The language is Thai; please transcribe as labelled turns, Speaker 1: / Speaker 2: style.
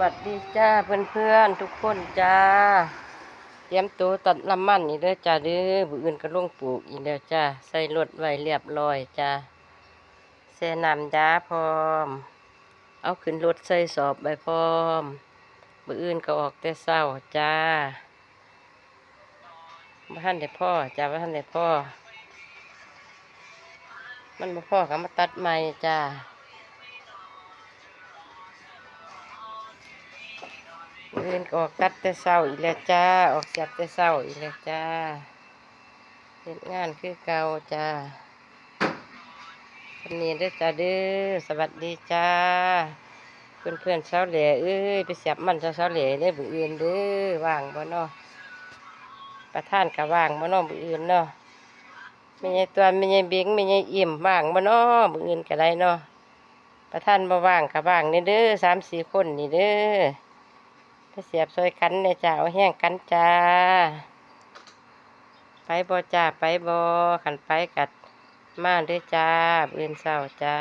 Speaker 1: วัสดีจ้าเพื่อนๆทุกคนจ้าเตรียมตัวตัดน้ำมันนี่เด้อจ้าเด้อบุอื่นก็ลงปลูกอีกแล้วจ้าใส่รถไว้เรียบร้อยจ้าแช่น้ำยาพร้อมเอาขึ้นรถใส่สอบไปพร้อมบุอื่นก็ออกแต่เช้าจ้าบ่ทันได้พ่อจ้าบ่ทันได้พ่อมันบ่พ่อก็มาตัดใหม่จ้าบุอื่นก็ออกตัดแต่เช้าอีกแล้วจ้าออกจับแต่เช้าอีกแล้วจ้าเฮ็ดงานคือเก่าจ้าวันนี้เด้อจ้าเด้อสวัสดีจ้าเพื่อนเพื่อนเช้าเหล่เอ้ยไปเสียบมันเช้าเหล่ได้บุอื่นเด้อว่างบ่เนาะประธานก็ว่างบ่เนาะบุอื่นเนาะไม่ใช่ตัวไม่ใช่เบ้งไม่ใช่อิ่มว่างบ่เนาะบุอื่นก็ได้เนาะประธานบ่ว่างก็ว่างนี่เด้อ3-4คนนี่เด้อไปเสียบซอยกันเนี่ยจ้าเอาแห้งกันจ้าไปบ่จ้าไปบ่ขันไปกัดมาเด้อจ้าบุอื่นเช้าจ้า